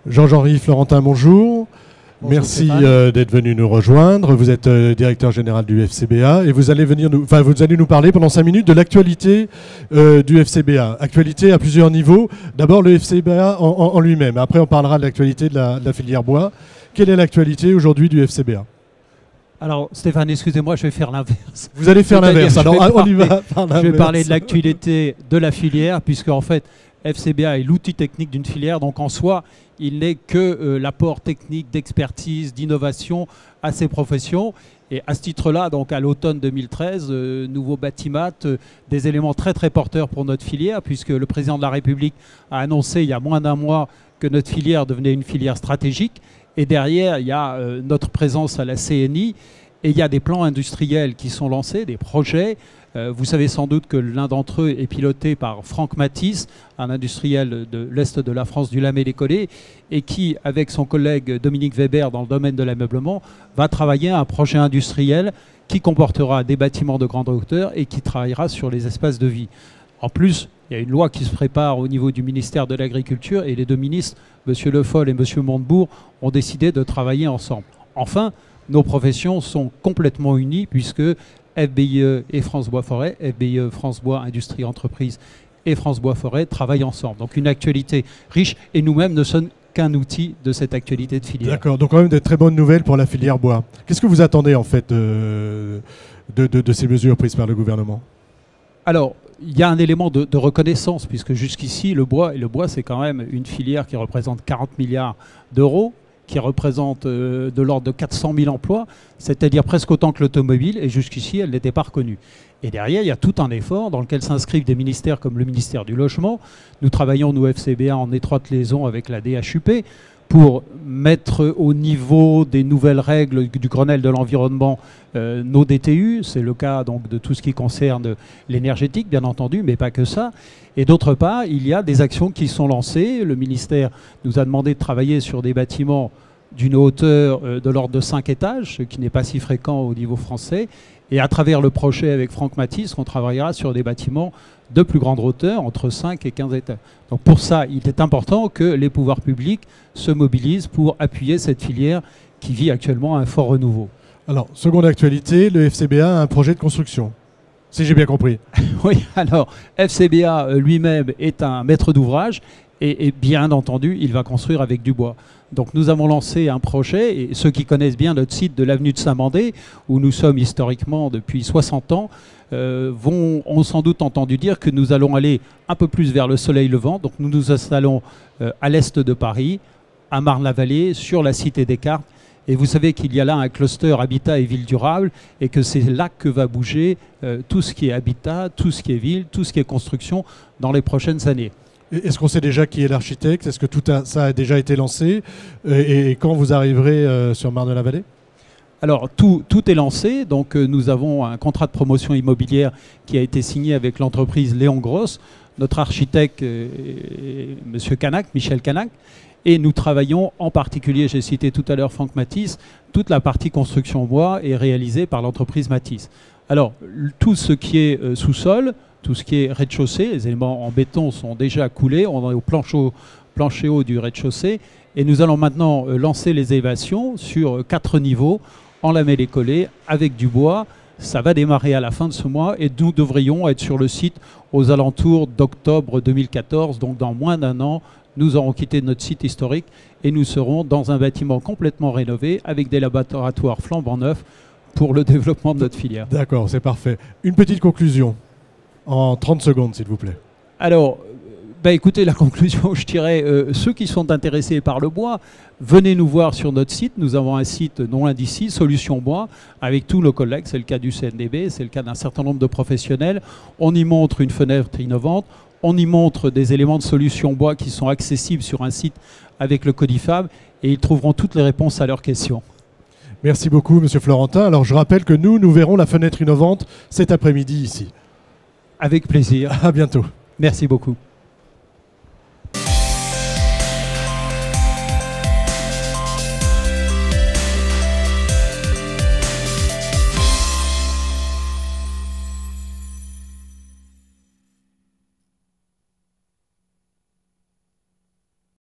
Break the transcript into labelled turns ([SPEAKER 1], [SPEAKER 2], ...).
[SPEAKER 1] Jean-Henri Florentin, bonjour.
[SPEAKER 2] Bonjour,
[SPEAKER 1] merci
[SPEAKER 2] d'être
[SPEAKER 1] venu nous rejoindre. Vous êtes directeur général du FCBA et vous allez nous parler pendant 5 minutes de l'actualité du FCBA. Actualité à plusieurs niveaux. D'abord le FCBA en lui-même. Après on parlera de l'actualité de la filière bois. Quelle est l'actualité aujourd'hui du FCBA?
[SPEAKER 2] Alors Stéphane, excusez-moi, je vais faire l'inverse.
[SPEAKER 1] Vous allez faire l'inverse, alors on y va.
[SPEAKER 2] Je vais parler de l'actualité de la filière, puisque en fait FCBA est l'outil technique d'une filière, donc en soi il n'est que l'apport technique, d'expertise, d'innovation à ces professions. Et à ce titre-là, donc à l'automne 2013, nouveau bâtiment, des éléments très très porteurs pour notre filière, puisque le président de la République a annoncé il y a moins d'un mois que notre filière devenait une filière stratégique. Et derrière, il y a notre présence à la CNI et il y a des plans industriels qui sont lancés, des projets. Vous savez sans doute que l'un d'entre eux est piloté par Franck Matisse, un industriel de l'Est de la France, du Lamé-les-Collets, et qui, avec son collègue Dominique Weber dans le domaine de l'ameublement, va travailler à un projet industriel qui comportera des bâtiments de grande hauteur et qui travaillera sur les espaces de vie. En plus, il y a une loi qui se prépare au niveau du ministère de l'Agriculture et les deux ministres, M. Le Foll et M. Montebourg, ont décidé de travailler ensemble. Enfin, nos professions sont complètement unies puisque FBIE et France Bois Forêt, FBIE, France Bois Industrie Entreprise et France Bois Forêt travaillent ensemble. Donc une actualité riche et nous-mêmes ne sommes qu'un outil de cette actualité de filière.
[SPEAKER 1] D'accord, donc quand même de très bonnes nouvelles pour la filière bois. Qu'est-ce que vous attendez en fait de ces mesures prises par le gouvernement?
[SPEAKER 2] Alors, il y a un élément de reconnaissance, puisque jusqu'ici, le bois c'est quand même une filière qui représente 40 milliards d'euros, qui représente de l'ordre de 400 000 emplois, c'est-à-dire presque autant que l'automobile, et jusqu'ici, elle n'était pas reconnue. Et derrière, il y a tout un effort dans lequel s'inscrivent des ministères comme le ministère du Logement. Nous travaillons, nous, FCBA, en étroite liaison avec la DHUP, pour mettre au niveau des nouvelles règles du Grenelle de l'environnement nos DTU. C'est le cas donc de tout ce qui concerne l'énergétique, bien entendu, mais pas que ça. Et d'autre part, il y a des actions qui sont lancées. Le ministère nous a demandé de travailler sur des bâtiments d'une hauteur de l'ordre de 5 étages, ce qui n'est pas si fréquent au niveau français. Et à travers le projet avec Franck Matisse, on travaillera sur des bâtiments de plus grande hauteur, entre 5 et 15 étages. Donc pour ça, il est important que les pouvoirs publics se mobilisent pour appuyer cette filière qui vit actuellement un fort renouveau.
[SPEAKER 1] Alors, seconde actualité, le FCBA a un projet de construction, si j'ai bien compris.
[SPEAKER 2] Oui, alors FCBA lui-même est un maître d'ouvrage et bien entendu, il va construire avec du bois. Donc nous avons lancé un projet, et ceux qui connaissent bien notre site de l'avenue de Saint-Mandé, où nous sommes historiquement depuis 60 ans, ont sans doute entendu dire que nous allons aller un peu plus vers le soleil levant. Donc nous nous installons à l'est de Paris, à Marne-la-Vallée, sur la cité Descartes. Et vous savez qu'il y a là un cluster habitat et ville durable, et que c'est là que va bouger tout ce qui est habitat, tout ce qui est ville, tout ce qui est construction dans les prochaines années.
[SPEAKER 1] Est-ce qu'on sait déjà qui est l'architecte? Est-ce que ça a déjà été lancé? Et quand vous arriverez sur Marne-la-Vallée?
[SPEAKER 2] Alors, tout est lancé. Donc, nous avons un contrat de promotion immobilière qui a été signé avec l'entreprise Léon Gross, notre architecte, Monsieur Canac, Michel Canac. Et nous travaillons en particulier, j'ai cité tout à l'heure Franck Matisse, toute la partie construction bois est réalisée par l'entreprise Matisse. Alors, tout ce qui est sous-sol, tout ce qui est rez-de-chaussée, les éléments en béton sont déjà coulés, on est au plancher haut du rez-de-chaussée, et nous allons maintenant lancer les élévations sur 4 niveaux, en Lamé-les-Collets, avec du bois. Ça va démarrer à la fin de ce mois, et nous devrions être sur le site aux alentours d'octobre 2014, donc dans moins d'un an, nous aurons quitté notre site historique, et nous serons dans un bâtiment complètement rénové, avec des laboratoires flambant neufs, pour le développement de notre filière.
[SPEAKER 1] D'accord, c'est parfait. Une petite conclusion. En 30 secondes, s'il vous plaît.
[SPEAKER 2] Alors, écoutez, la conclusion, je dirais, ceux qui sont intéressés par le bois, venez nous voir sur notre site. Nous avons un site non loin d'ici, Solutions Bois, avec tous nos collègues. C'est le cas du CNDB, c'est le cas d'un certain nombre de professionnels. On y montre une fenêtre innovante. On y montre des éléments de solutions bois qui sont accessibles sur un site avec le Codifab, et ils trouveront toutes les réponses à leurs questions.
[SPEAKER 1] Merci beaucoup, Monsieur Florentin. Alors, je rappelle que nous verrons la fenêtre innovante cet après-midi ici.
[SPEAKER 2] Avec plaisir.
[SPEAKER 1] À bientôt.
[SPEAKER 2] Merci beaucoup.